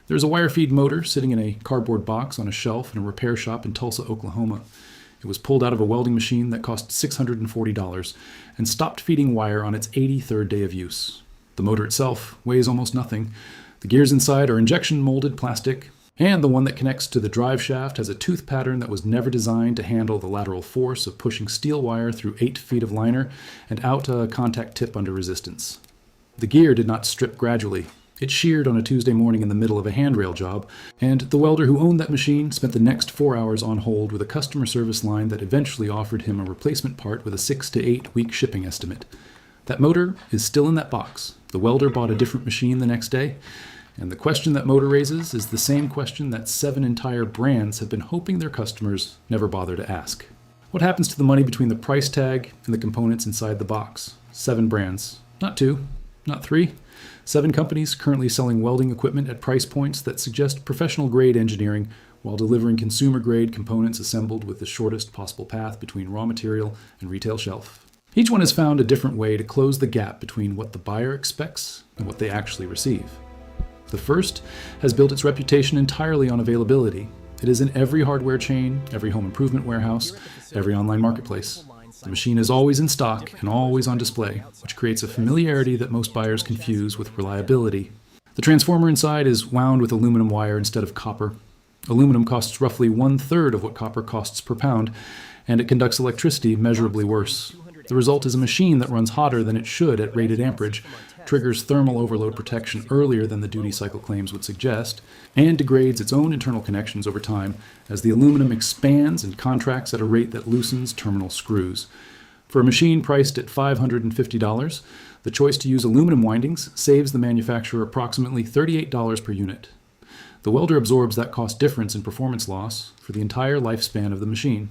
There's a wire feed motor sitting in a cardboard box on a shelf in a repair shop in Tulsa, Oklahoma. It was pulled out of a welding machine that cost $640 and stopped feeding wire on its 83rd day of use. The motor itself weighs almost nothing. The gears inside are injection molded plastic, and the one that connects to the drive shaft has a tooth pattern that was never designed to handle the lateral force of pushing steel wire through 8 feet of liner and out a contact tip under resistance. The gear did not strip gradually. It sheared on a Tuesday morning in the middle of a handrail job, and the welder who owned that machine spent the next 4 hours on hold with a customer service line that eventually offered him a replacement part with a 6 to 8 week shipping estimate. That motor is still in that box. The welder bought a different machine the next day, and the question that motor raises is the same question that 7 entire brands have been hoping their customers never bother to ask. What happens to the money between the price tag and the components inside the box? 7 brands. Not 2, not 3. 7 companies currently selling welding equipment at price points that suggest professional-grade engineering while delivering consumer-grade components assembled with the shortest possible path between raw material and retail shelf. Each one has found a different way to close the gap between what the buyer expects and what they actually receive. The first has built its reputation entirely on availability. It is in every hardware chain, every home improvement warehouse, every online marketplace. The machine is always in stock and always on display, which creates a familiarity that most buyers confuse with reliability. The transformer inside is wound with aluminum wire instead of copper. Aluminum costs roughly 1/3 of what copper costs per pound, and it conducts electricity measurably worse. The result is a machine that runs hotter than it should at rated amperage, triggers thermal overload protection earlier than the duty cycle claims would suggest, and degrades its own internal connections over time as the aluminum expands and contracts at a rate that loosens terminal screws. For a machine priced at $550, the choice to use aluminum windings saves the manufacturer approximately $38 per unit. The welder absorbs that cost difference in performance loss for the entire lifespan of the machine.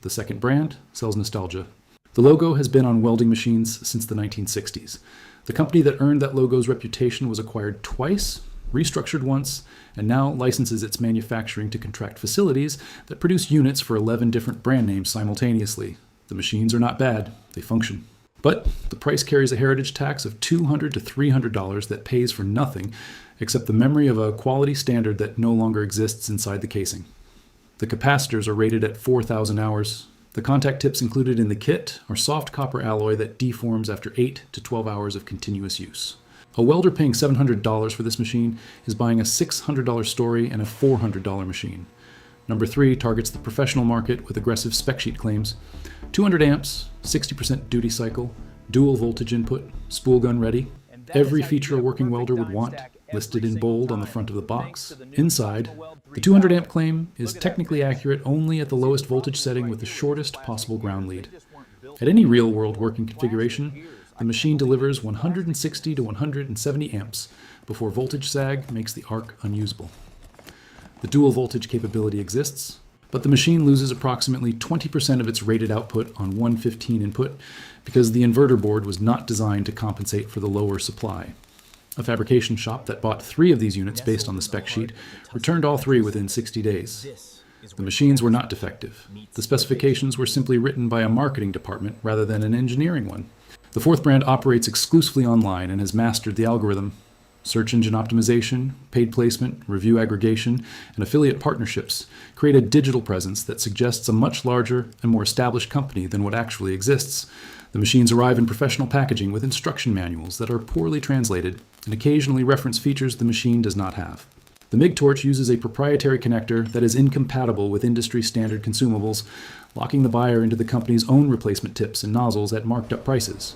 The second brand sells nostalgia. The logo has been on welding machines since the 1960s. The company that earned that logo's reputation was acquired twice, restructured once, and now licenses its manufacturing to contract facilities that produce units for 11 different brand names simultaneously. The machines are not bad, they function. But the price carries a heritage tax of $200 to $300 that pays for nothing except the memory of a quality standard that no longer exists inside the casing. The capacitors are rated at 4,000 hours. The contact tips included in the kit are soft copper alloy that deforms after 8 to 12 hours of continuous use. A welder paying $700 for this machine is buying a $600 story and a $400 machine. Number 3 targets the professional market with aggressive spec sheet claims. 200 amps, 60% duty cycle, dual voltage input, spool gun ready. Every feature a working welder would want, listed in bold on the front of the box. Inside, the 200 amp claim is technically accurate only at the lowest voltage setting with the shortest possible ground lead. At any real-world working configuration, the machine delivers 160 to 170 amps before voltage sag makes the arc unusable. The dual voltage capability exists, but the machine loses approximately 20% of its rated output on 115 input because the inverter board was not designed to compensate for the lower supply. A fabrication shop that bought 3 of these units based on the spec sheet returned all 3 within 60 days. The machines were not defective. The specifications were simply written by a marketing department rather than an engineering one. The 4th brand operates exclusively online and has mastered the algorithm. Search engine optimization, paid placement, review aggregation, and affiliate partnerships create a digital presence that suggests a much larger and more established company than what actually exists. The machines arrive in professional packaging with instruction manuals that are poorly translated and occasionally reference features the machine does not have. The MIG torch uses a proprietary connector that is incompatible with industry-standard consumables, locking the buyer into the company's own replacement tips and nozzles at marked-up prices.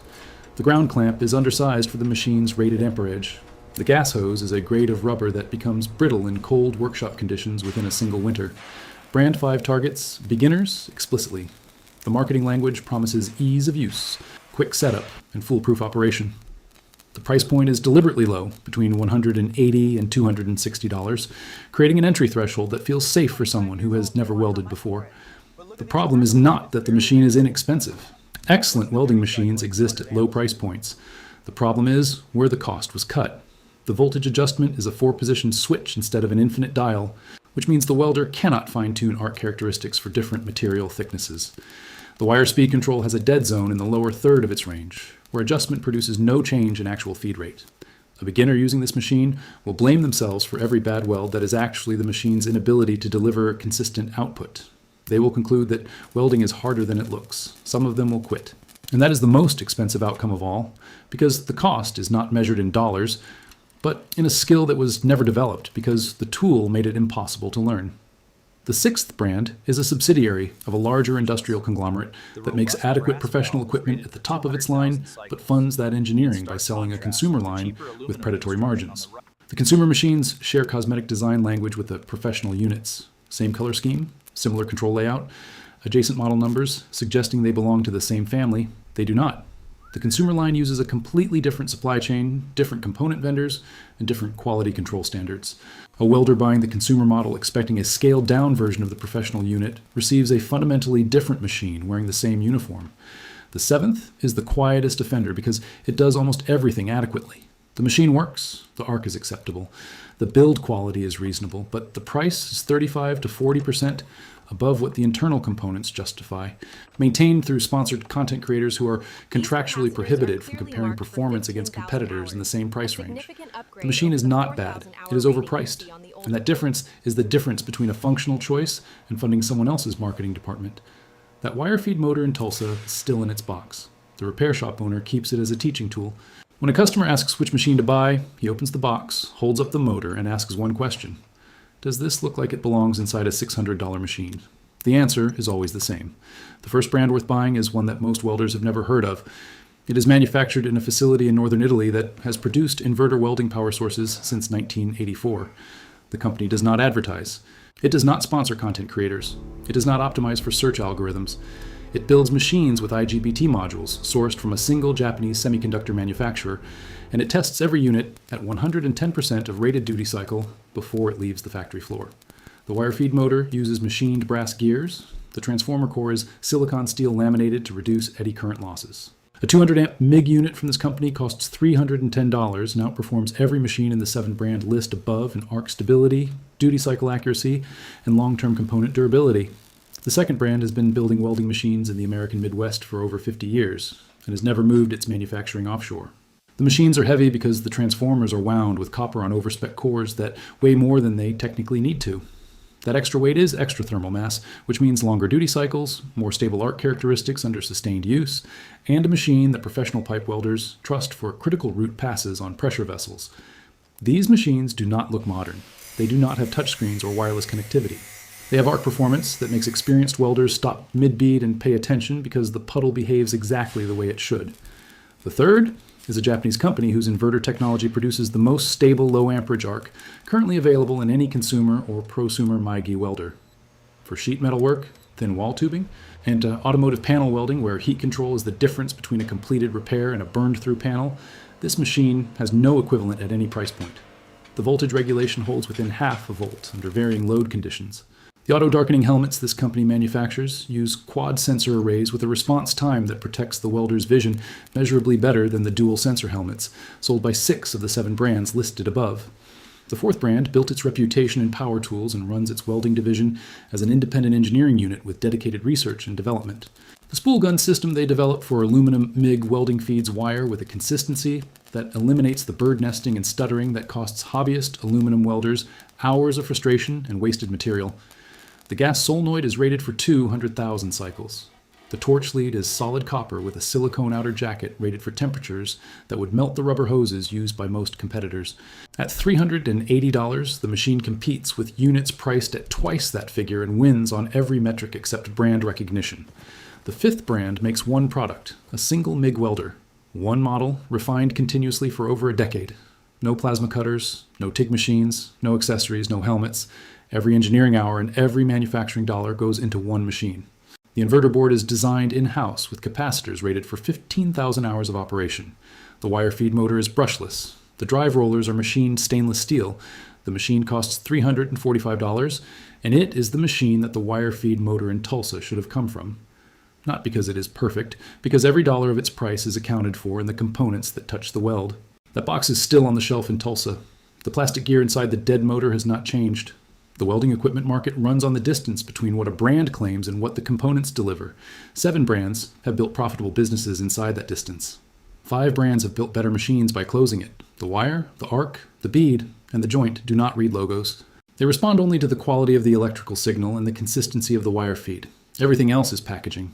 The ground clamp is undersized for the machine's rated amperage. The gas hose is a grade of rubber that becomes brittle in cold workshop conditions within a single winter. Brand 5 targets beginners explicitly. The marketing language promises ease of use, quick setup, and foolproof operation. The price point is deliberately low, between $180 and $260, creating an entry threshold that feels safe for someone who has never welded before. The problem is not that the machine is inexpensive. Excellent welding machines exist at low price points. The problem is where the cost was cut. The voltage adjustment is a 4-position switch instead of an infinite dial, which means the welder cannot fine-tune arc characteristics for different material thicknesses. The wire speed control has a dead zone in the lower third of its range, where adjustment produces no change in actual feed rate. A beginner using this machine will blame themselves for every bad weld that is actually the machine's inability to deliver consistent output. They will conclude that welding is harder than it looks. Some of them will quit. And that is the most expensive outcome of all, because the cost is not measured in dollars, but in a skill that was never developed because the tool made it impossible to learn. The sixth brand is a subsidiary of a larger industrial conglomerate that makes adequate professional equipment at the top of its line, but funds that engineering by selling a consumer line with predatory margins. The consumer machines share cosmetic design language with the professional units. Same color scheme, similar control layout, adjacent model numbers, suggesting they belong to the same family. They do not. The consumer line uses a completely different supply chain, different component vendors, and different quality control standards. A welder buying the consumer model expecting a scaled-down version of the professional unit receives a fundamentally different machine wearing the same uniform. The seventh is the quietest offender because it does almost everything adequately. The machine works, the arc is acceptable, the build quality is reasonable, but the price is 35 to 40% above what the internal components justify, maintained through sponsored content creators who are contractually prohibited from comparing performance against competitors in the same price range. The machine is not bad, it is overpriced, and that difference is the difference between a functional choice and funding someone else's marketing department. That wire feed motor in Tulsa is still in its box. The repair shop owner keeps it as a teaching tool. When a customer asks which machine to buy, he opens the box, holds up the motor, and asks one question. Does this look like it belongs inside a $600 machine? The answer is always the same. The first brand worth buying is one that most welders have never heard of. It is manufactured in a facility in northern Italy that has produced inverter welding power sources since 1984. The company does not advertise. It does not sponsor content creators. It does not optimize for search algorithms. It builds machines with IGBT modules sourced from a single Japanese semiconductor manufacturer, and it tests every unit at 110% of rated duty cycle before it leaves the factory floor. The wire feed motor uses machined brass gears. The transformer core is silicon steel laminated to reduce eddy current losses. A 200 amp MIG unit from this company costs $310 and outperforms every machine in the 7-brand list above in arc stability, duty cycle accuracy, and long-term component durability. The second brand has been building welding machines in the American Midwest for over 50 years and has never moved its manufacturing offshore. The machines are heavy because the transformers are wound with copper on overspec cores that weigh more than they technically need to. That extra weight is extra thermal mass, which means longer duty cycles, more stable arc characteristics under sustained use, and a machine that professional pipe welders trust for critical route passes on pressure vessels. These machines do not look modern. They do not have touchscreens or wireless connectivity. They have arc performance that makes experienced welders stop mid-bead and pay attention because the puddle behaves exactly the way it should. The third is a Japanese company whose inverter technology produces the most stable low amperage arc currently available in any consumer or prosumer MyGi welder. For sheet metal work, thin wall tubing, and automotive panel welding where heat control is the difference between a completed repair and a burned through panel, this machine has no equivalent at any price point. The voltage regulation holds within half a volt under varying load conditions. The auto-darkening helmets this company manufactures use quad sensor arrays with a response time that protects the welder's vision measurably better than the dual sensor helmets, sold by 6 of the 7 brands listed above. The fourth brand built its reputation in power tools and runs its welding division as an independent engineering unit with dedicated research and development. The spool gun system they developed for aluminum MIG welding feeds wire with a consistency that eliminates the bird nesting and stuttering that costs hobbyist aluminum welders hours of frustration and wasted material. The gas solenoid is rated for 200,000 cycles. The torch lead is solid copper with a silicone outer jacket rated for temperatures that would melt the rubber hoses used by most competitors. At $380, the machine competes with units priced at twice that figure and wins on every metric except brand recognition. The fifth brand makes one product, a single MIG welder. One model, refined continuously for over a decade. No plasma cutters, no TIG machines, no accessories, no helmets. Every engineering hour and every manufacturing dollar goes into one machine. The inverter board is designed in-house with capacitors rated for 15,000 hours of operation. The wire feed motor is brushless. The drive rollers are machined stainless steel. The machine costs $345, and it is the machine that the wire feed motor in Tulsa should have come from. Not because it is perfect, because every dollar of its price is accounted for in the components that touch the weld. That box is still on the shelf in Tulsa. The plastic gear inside the dead motor has not changed. The welding equipment market runs on the distance between what a brand claims and what the components deliver. 7 brands have built profitable businesses inside that distance. 5 brands have built better machines by closing it. The wire, the arc, the bead, and the joint do not read logos. They respond only to the quality of the electrical signal and the consistency of the wire feed. Everything else is packaging.